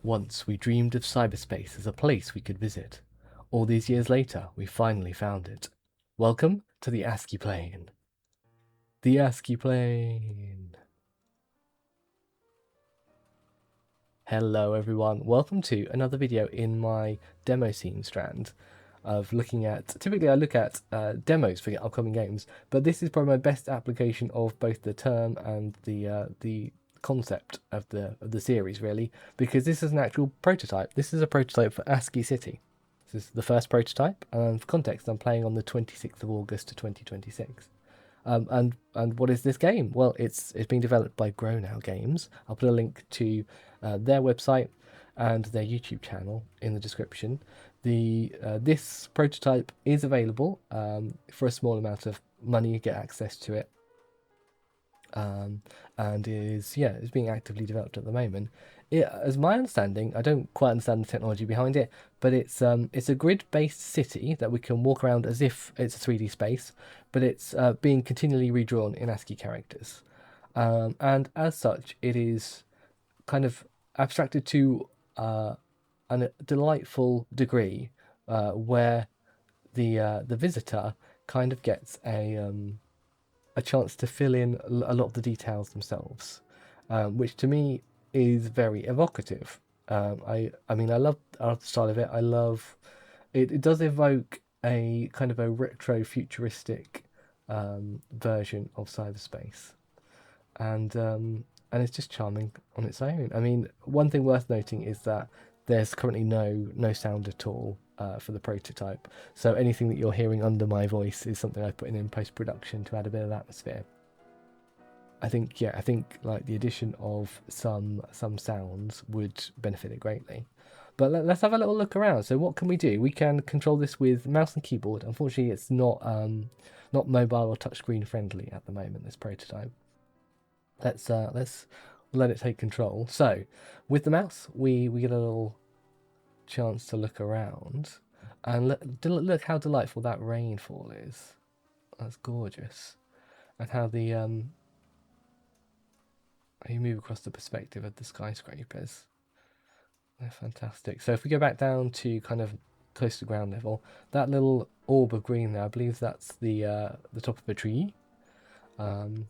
Once we dreamed of cyberspace as a place we could visit. All these years later, we finally found it. Welcome to the ASCII plane. The ASCII plane. Hello everyone, welcome to another video in my demo scene strand of looking at, typically I look at demos for upcoming games, but this is probably my best application of both the term and the concept of the series really, because this is an actual prototype. This is a prototype for ASCII City. This is the first prototype, and for context I'm playing on the 26th of August 2026. And what is this game? Well, it's being developed by Grow Now Games. I'll put a link to their website and their YouTube channel in the description. This prototype is available for a small amount of money. You get access to it, and is being actively developed at the moment. As my understanding, I don't quite understand the technology behind it, but it's a grid-based city that we can walk around as if it's a 3D space, but it's being continually redrawn in ASCII characters, and as such, it is kind of abstracted to a delightful degree, where the visitor kind of gets a chance to fill in a lot of the details themselves, which to me is very evocative. I mean I love the art style of it. I love it. It does evoke a kind of a retro futuristic version of cyberspace, and it's just charming on its own. I mean, one thing worth noting is that there's currently no sound at all for the prototype, so anything that you're hearing under my voice is something I put in post-production to add a bit of atmosphere. I think like the addition of some sounds would benefit it greatly. But let's have a little look around. So what can we do? We can control this with mouse and keyboard. Unfortunately, it's not mobile or touchscreen friendly at the moment, this prototype. Let's let it take control. So with the mouse, we get a little chance to look around, and look how delightful that rainfall is. That's gorgeous. And how you move across the perspective of the skyscrapers. They're fantastic. So if we go back down to kind of close to ground level, that little orb of green there, I believe that's the top of a tree. And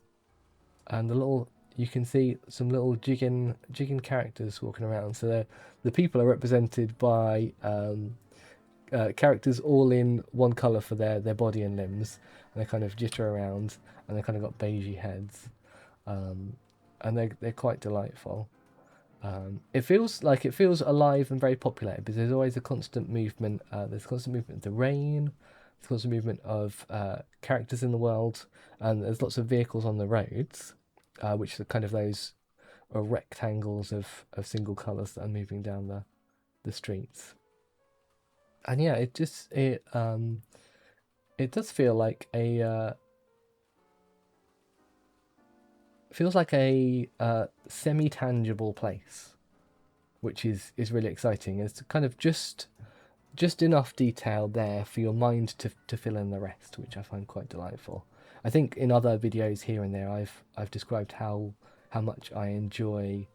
you can see some little jigging characters walking around. So the people are represented by characters all in one colour for their body and limbs, and they kind of jitter around, and they kind of got beigey heads. And they're quite delightful. It feels alive and very populated because there's always a constant movement. There's constant movement of the rain, there's constant movement of characters in the world, and there's lots of vehicles on the roads, which are kind of those rectangles of single colours that are moving down the streets. And yeah, it does feel like a feels like a semi-tangible place, which is really exciting. It's kind of just enough detail there for your mind to fill in the rest, which I find quite delightful. I think in other videos here and there I've described how much I enjoy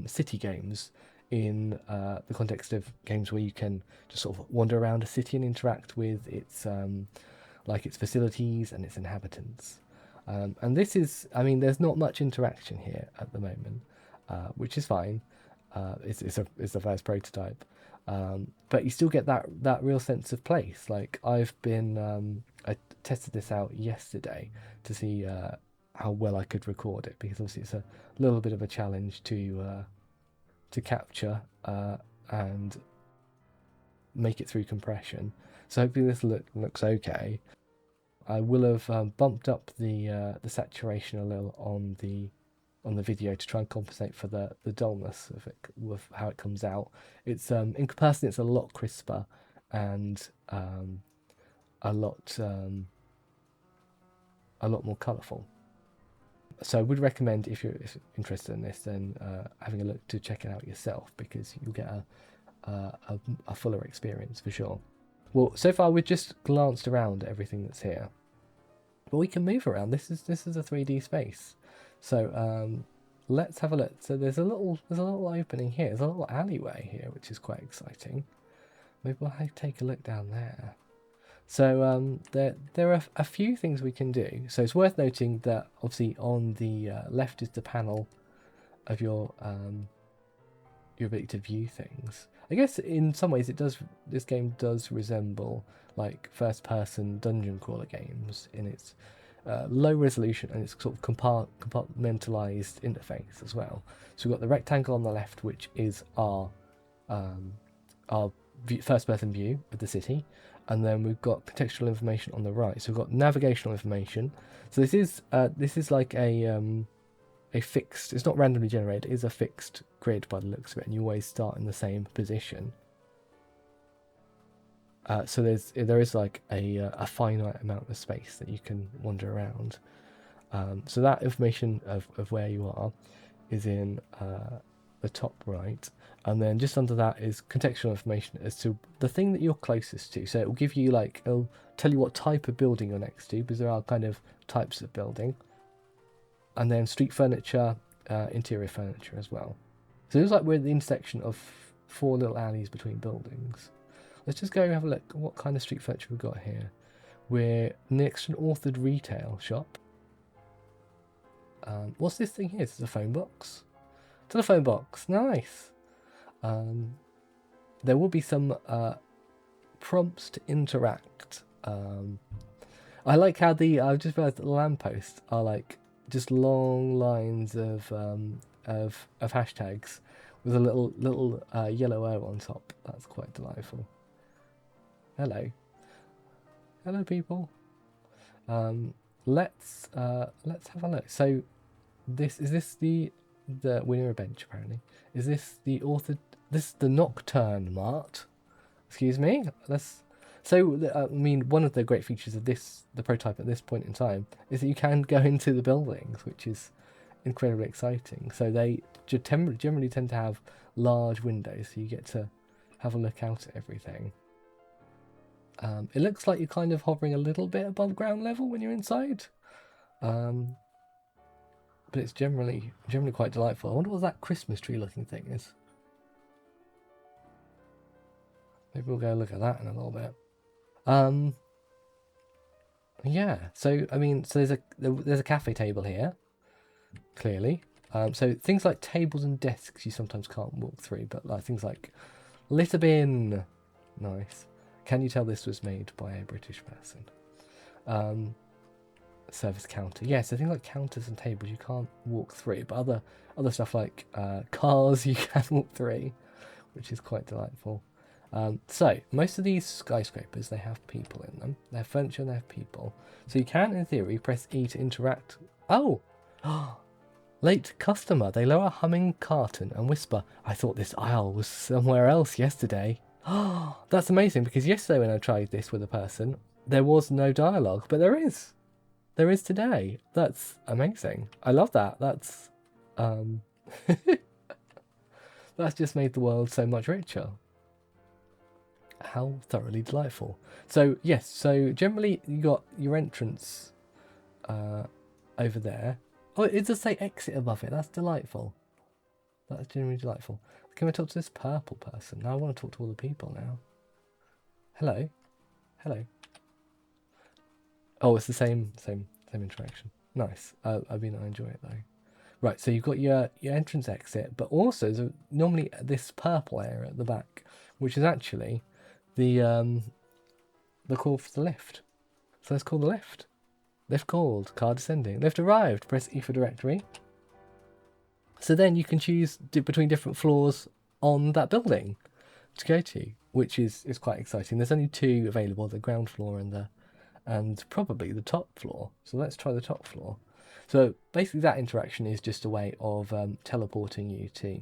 city games in the context of games where you can just sort of wander around a city and interact with its facilities and its inhabitants. And this is, I mean, there's not much interaction here at the moment, which is fine. It's the first prototype, but you still get that real sense of place. Like I tested this out yesterday to see how well I could record it, because obviously it's a little bit of a challenge to capture and make it through compression. So hopefully this looks okay. I will have bumped up the saturation a little on the video to try and compensate for the dullness of it, with how it comes out. It's in comparison, it's a lot crisper and a lot more colourful. So I would recommend, if you're interested in this, then having a look to check it out yourself, because you'll get a fuller experience for sure. Well, so far we've just glanced around at everything that's here, but we can move around. This is a 3D space, so let's have a look. So there's a little opening here. There's a little alleyway here, which is quite exciting. Maybe we'll take a look down there. So there are a few things we can do. So it's worth noting that obviously on the left is the panel of your ability to view things. I guess in some ways this game does resemble like first-person dungeon crawler games in its low resolution and its sort of compartmentalized interface as well. So we've got the rectangle on the left, which is our first-person view of the city, and then we've got contextual information on the right. So we've got navigational information. So this is like a fixed. It's not randomly generated. It is a fixed grid by the looks of it, and you always start in the same position. So there is like a finite amount of space that you can wander around. So that information of where you are is in the top right, and then just under that is contextual information as to the thing that you're closest to. So it will give you it'll tell you what type of building you're next to, because there are kind of types of building, and then street furniture, interior furniture as well. So it looks like we're at the intersection of 4 little alleys between buildings. Let's just go have a look at what kind of street furniture we've got here. We're next to an authored retail shop. What's this thing here? This is a phone box. Telephone box, nice. There will be some prompts to interact. I like how I've just realised that the lampposts are like just long lines of hashtags with a little yellow O on top. That's quite delightful. Hello people. Let's have a look. So this is the we're near a bench apparently. Is this the author? This is the Nocturne Mart. Excuse me. I mean, one of the great features of the prototype at this point in time is that you can go into the buildings, which is incredibly exciting. So they generally tend to have large windows, so you get to have a look out at everything. It looks like you're kind of hovering a little bit above ground level when you're inside, but it's generally quite delightful. I wonder what that Christmas tree looking thing is. Maybe we'll go look at that in a little bit. Yeah. So I mean, so there's a cafe table here, clearly. So things like tables and desks you sometimes can't walk through, but like things like litter bin, nice. Can you tell this was made by a British person? Service counter. Yeah, so things like counters and tables you can't walk through, but other stuff like cars you can walk through, which is quite delightful. So most of these skyscrapers, they have people in them. They have furniture and they have people. So you can, in theory, press E to interact. Oh! Late customer. They lower a humming carton and whisper, "I thought this aisle was somewhere else yesterday." That's amazing, because yesterday when I tried this with a person, there was no dialogue, but there is. There is today. That's amazing. I love that. That's that's just made the world so much richer. How thoroughly delightful. So yes, so generally you got your entrance over there. Oh, it does say exit above it. That's delightful. That's genuinely delightful. Can we talk to this purple person? Now I want to talk to all the people now. Hello. Oh, it's the same interaction. Nice. I enjoy it though. Right, so you've got your entrance exit, but also normally this purple area at the back, which is actually the call for the lift. So let's call the lift. Lift called. Car descending. Lift arrived. Press E for directory. So then you can choose between different floors on that building to go to, which is quite exciting. There's only 2 available: the ground floor and probably the top floor. So let's try the top floor. So basically that interaction is just a way of teleporting you to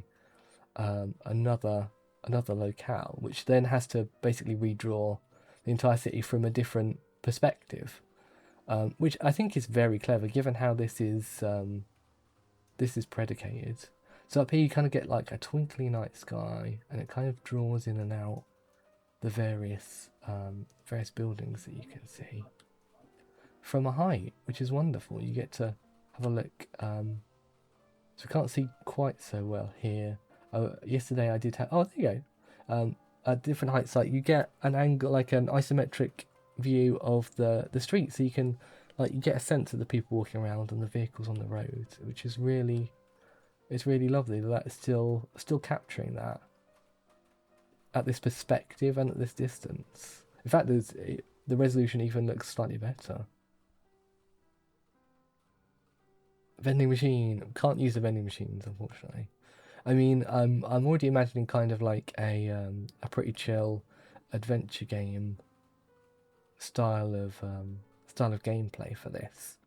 another locale, which then has to basically redraw the entire city from a different perspective, which I think is very clever given how this is predicated. So up here you kind of get like a twinkly night sky, and it kind of draws in and out the various buildings that you can see from a height, which is wonderful. You get to have a look So we can't see quite so well here. Oh, yesterday I did have... Oh, there you go. At different heights, like you get an angle, like an isometric view of the street, so you can, like, you get a sense of the people walking around and the vehicles on the road, which is really, it's really lovely that it's still capturing that at this perspective and at this distance. In fact, the resolution even looks slightly better. Vending machine. Can't use the vending machines, unfortunately. I mean, I'm already imagining kind of like a pretty chill adventure game style of gameplay for this,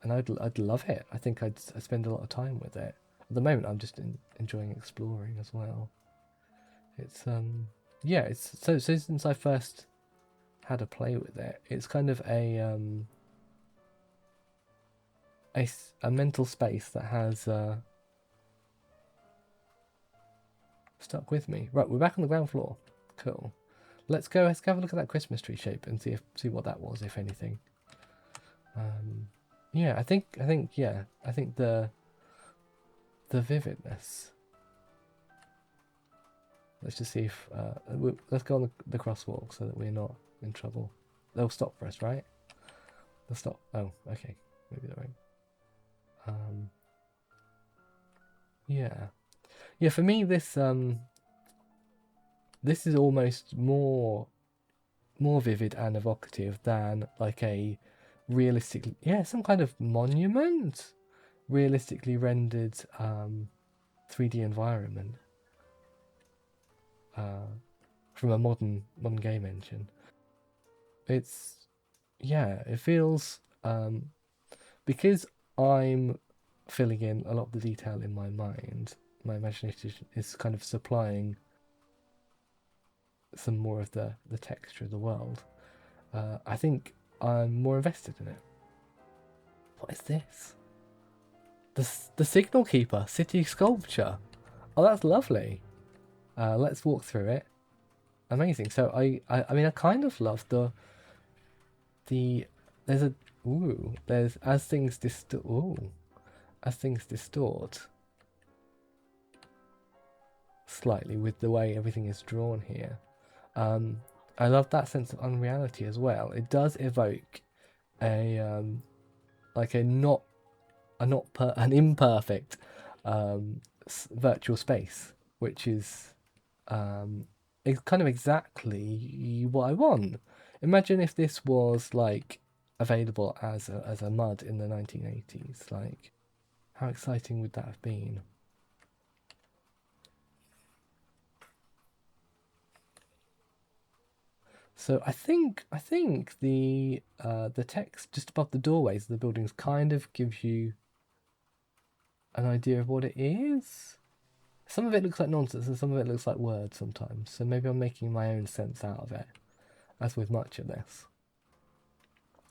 and I'd love it. I think I'd spend a lot of time with it. At the moment, I'm just enjoying exploring as well. It's yeah, it's so since I first had a play with it, it's kind of a mental space that has stuck with me. Right, we're back on the ground floor. Cool. Let's have a look at that Christmas tree shape and see what that was, if anything. Yeah, I think the vividness. Let's just see if let's go on the crosswalk so that we're not in trouble. They'll stop for us, right? They'll stop. Oh, okay. Maybe they won't. Yeah. Yeah, for me this this is almost more vivid and evocative than like a realistic, yeah, some kind of monument, realistically rendered 3D environment from a modern game engine. It's, yeah, it feels because I'm filling in a lot of the detail in my mind, my imagination is kind of supplying some more of the texture of the world. I think I'm more invested in it. What is this? The Signal Keeper city sculpture. Oh, that's lovely. Let's walk through it. Amazing. So I mean, I kind of love there's as things distort slightly with the way everything is drawn here. I love that sense of unreality as well. It does evoke a like an imperfect virtual space, which is kind of exactly what I want. Imagine if this was like available as a MUD in the 1980s. Like, how exciting would that have been? So I think the text just above the doorways of the buildings kind of gives you an idea of what it is. Some of it looks like nonsense and some of it looks like words sometimes. So maybe I'm making my own sense out of it, as with much of this.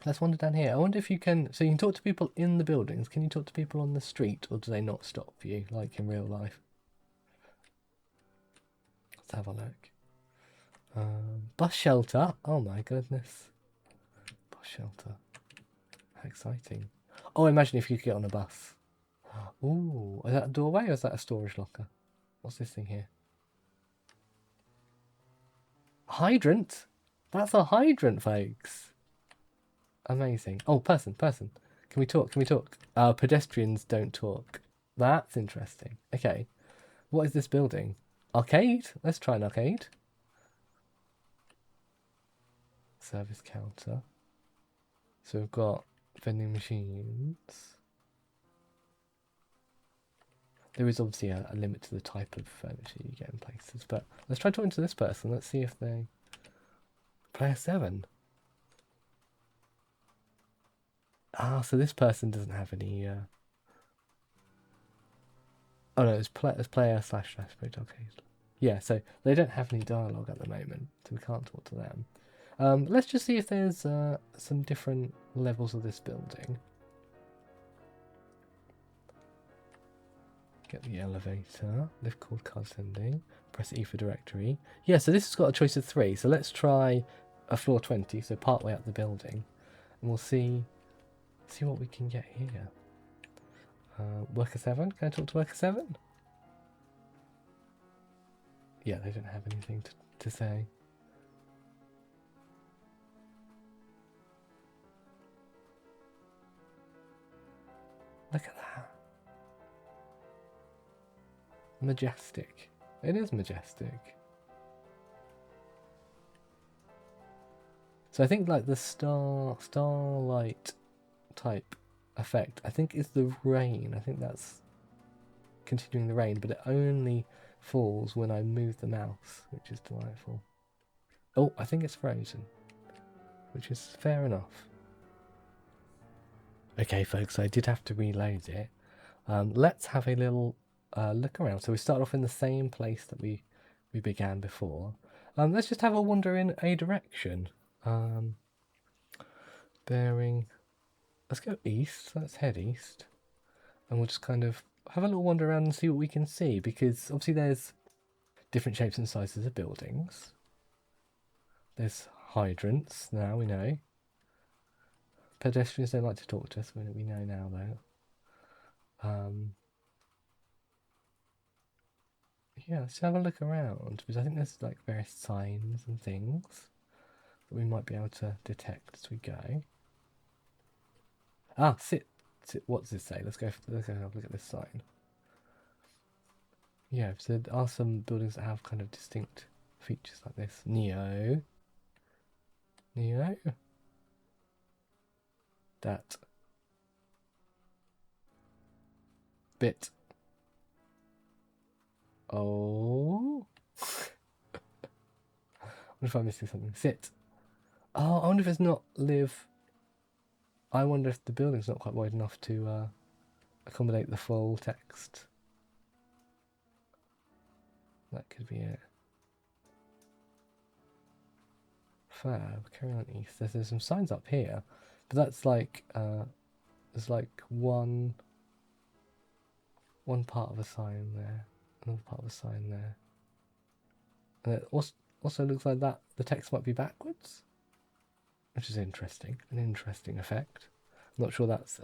Let's wander down here. I wonder if you can... So you can talk to people in the buildings. Can you talk to people on the street, or do they not stop you, like in real life? Let's have a look. Bus shelter. Oh my goodness. Bus shelter. How exciting. Oh, imagine if you could get on a bus. Ooh, is that a doorway or is that a storage locker? What's this thing here? Hydrant? That's a hydrant, folks. Amazing. Oh, person. Can we talk? Pedestrians don't talk. That's interesting. Okay. What is this building? Arcade? Let's try an arcade. Service counter. So we've got vending machines. There is obviously a limit to the type of furniture you get in places, but let's try talking to this person. Let's see if they... Player 7. Ah, so this person doesn't have any... Oh no, it's player / okay. Yeah, so they don't have any dialogue at the moment, so we can't talk to them. Let's just see if there's some different levels of this building. Get the elevator, lift called card sending, press E for directory. Yeah, so this has got a choice of 3, so let's try a floor 20, so part way up the building, and we'll see what we can get here. Worker 7, can I talk to Worker 7? Yeah, they don't have anything to say. Look at that. Majestic. It is majestic. So I think like the starlight type effect, I think is the rain. I think that's continuing the rain, but it only falls when I move the mouse, which is delightful. Oh, I think it's frozen, which is fair enough. Okay, folks, I did have to reload it. Let's have a little look around. So we start off in the same place that we began before. Let's just have a wander in a direction. Bearing, let's go east. Let's head east, and we'll just kind of have a little wander around and see what we can see, because obviously there's different shapes and sizes of buildings. There's hydrants, now we know. Pedestrians don't like to talk to us, we know now though. Yeah, let's have a look around, because I think there's like various signs and things that we might be able to detect as we go. Ah, sit. What does this say? Let's go have a look at this sign. Yeah, so there are some buildings that have kind of distinct features like this. Neo. That. Bit. Oh. I wonder if I'm missing something. Sit. Oh, I wonder if it's not live. I wonder if the building's not quite wide enough to accommodate the full text. That could be it. Fab, carry on east. There's some signs up here, but that's like there's like one part of a sign there, another part of a sign there, and it also looks like that the text might be backwards, which is interesting. An interesting effect. I'm not sure that's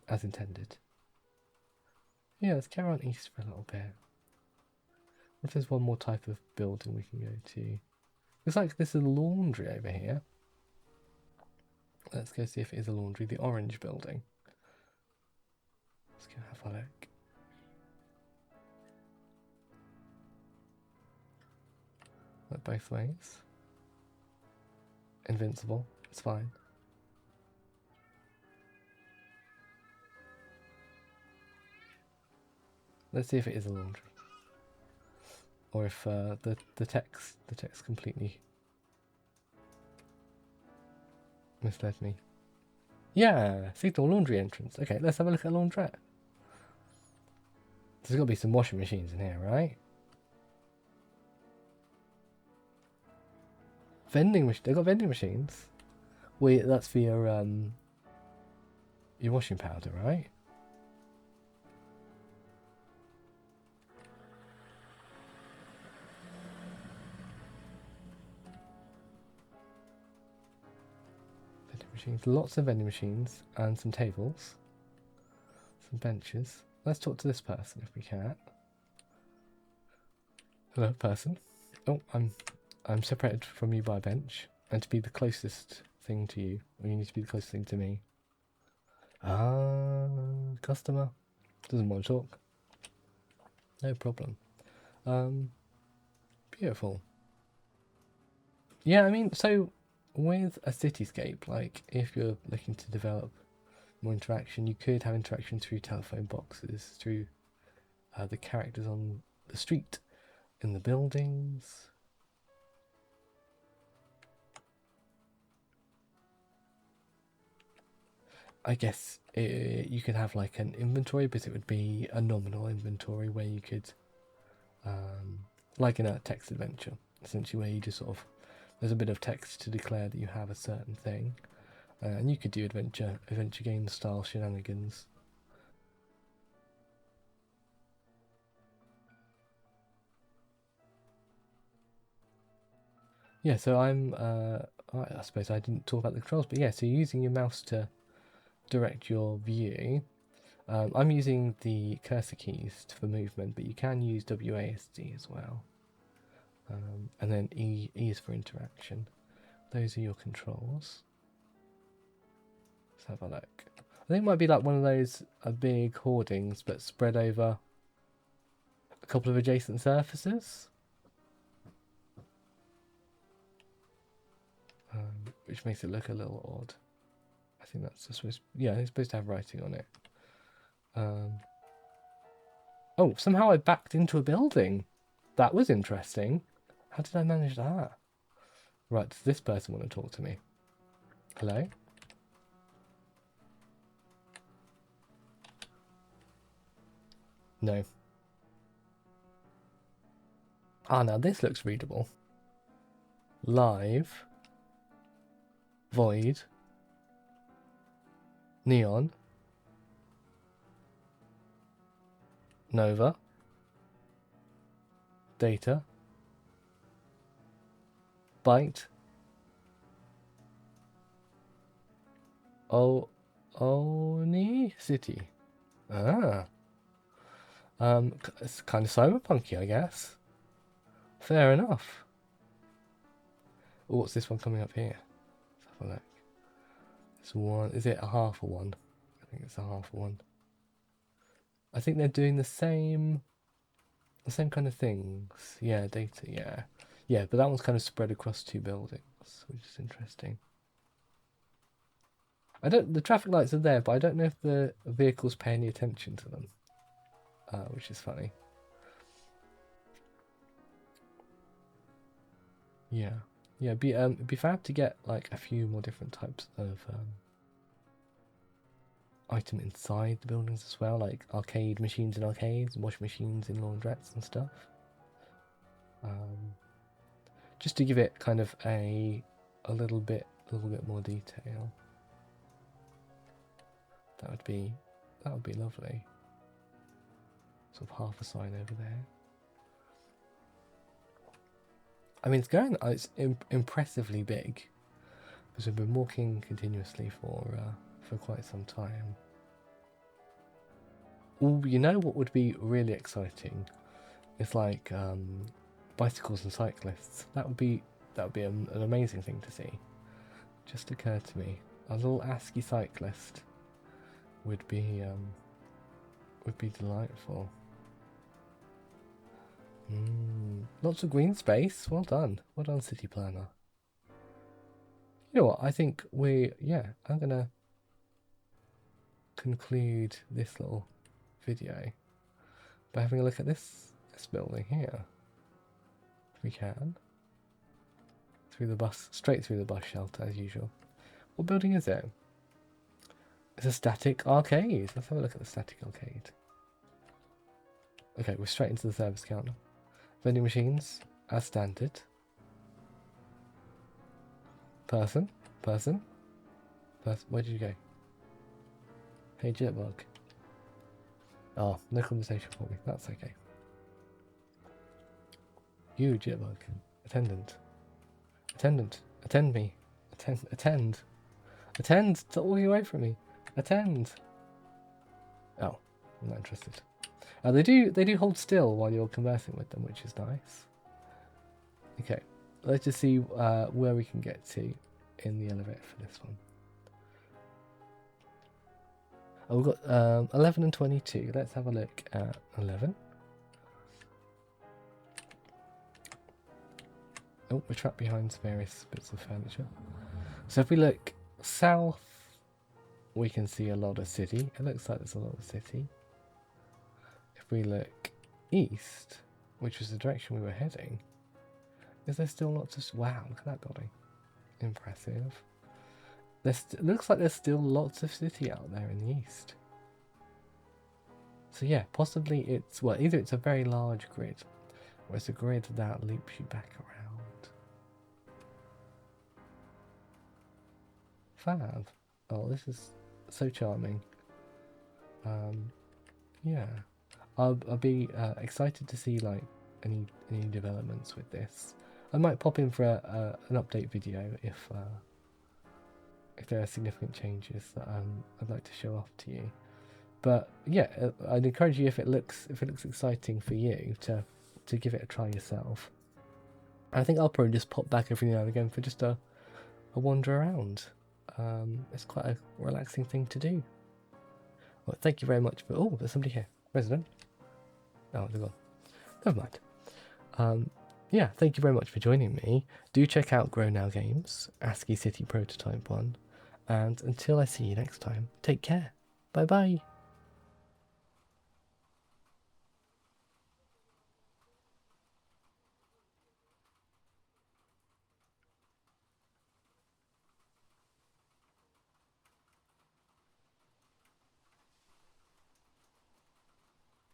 as intended. Yeah, let's carry on east for a little bit. If there's one more type of building we can go to. Looks like there's a laundry over here. Let's go see if it is a laundry. The orange building. Let's go have a look. Look both ways. Invincible. It's fine. Let's see if it is a laundry. Or if the text completely misled me. Yeah, signal laundry entrance. Okay, let's have a look at a laundrette. There's got to be some washing machines in here, right? They've got vending machines. Wait, that's for your washing powder, right? Machines, lots of vending machines and some tables, some benches. Let's talk to this person if we can. Hello, person. Oh, I'm separated from you by a bench, and to be the closest thing to you, or you need to be the closest thing to me. Ah, customer doesn't want to talk. No problem. Beautiful. Yeah, I mean, so with a cityscape, like if you're looking to develop more interaction, you could have interaction through telephone boxes, through the characters on the street, in the buildings. I guess you could have like an inventory, but it would be a nominal inventory where you could, like in a text adventure, essentially where you just sort of, there's a bit of text to declare that you have a certain thing, and you could do adventure game style shenanigans. Yeah, so I suppose I didn't talk about the controls, but yeah, so you're using your mouse to direct your view. I'm using the cursor keys for movement, but you can use WASD as well. And then E is for interaction. Those are your controls. Let's have a look. I think it might be like one of those big hoardings, but spread over a couple of adjacent surfaces. Which makes it look a little odd. I think that's supposed. Yeah, it's supposed to have writing on it. Oh, somehow I backed into a building. That was interesting. How did I manage that? Right, does this person want to talk to me? Hello? No. Ah, now this looks readable. Live. Void. Neon. Nova. Data. Byte. Oni City. Ah. It's kind of cyberpunky, I guess. Fair enough. Oh, what's this one coming up here? Let's have a look. This one, is it a half a one? I think it's a half a one. I think they're doing the same kind of things. Yeah, data, yeah. Yeah, but that one's kind of spread across two buildings, which is interesting. The traffic lights are there, but I don't know if the vehicles pay any attention to them. Which is funny. Yeah. Yeah, it'd be fab to get like a few more different types of item inside the buildings as well, like arcade machines in arcades, wash machines in laundrettes and stuff. Just to give it kind of a little bit more detail. That would be lovely. Sort of half a sign over there. I mean, it's impressively big because we've been walking continuously for quite some time. Oh, you know what would be really exciting? It's like bicycles and cyclists. That would be an amazing thing to see. Just occurred to me, a little ASCII cyclist would be delightful. Lots of green space. Well done, city planner. You know what? I think I'm gonna conclude this little video by having a look at this building here. If we can. Straight through the bus shelter as usual. What building is it? It's a static arcade. Let's have a look at the static arcade. Okay, we're straight into the service counter. Vending machines, as standard. Person. Where did you go? Hey, Jitbug. Oh, no conversation for me. That's okay. You, Jitbug. Attendant. Attend me. Attend. Stop walking away from me. Attend. Oh, I'm not interested. They do hold still while you're conversing with them, which is nice. Okay, let's just see where we can get to in the elevator for this one. Oh, we've got 11 and 22. Let's have a look at 11. Oh, we're trapped behind various bits of furniture. So if we look south, we can see a lot of city. It looks like there's a lot of city. If we look east, which was the direction we were heading, is there still lots of... Wow, look at that building. Impressive. It looks like there's still lots of city out there in the east. So yeah, possibly it's... Well, either it's a very large grid, or it's a grid that loops you back around. Fab. Oh, this is so charming. Yeah. I'll be excited to see like any developments with this. I might pop in for an update video if there are significant changes that I'd like to show off to you. But yeah, I'd encourage you, if it looks exciting for you, to give it a try yourself. I think I'll probably just pop back every now and again for just a wander around. It's quite a relaxing thing to do. Well, thank you very much for... Oh, there's somebody here. Resident. Oh, they're gone. Never mind. Yeah, thank you very much for joining me. Do check out Grow Now Games, ASCII City Prototype 1. And until I see you next time, take care. Bye bye.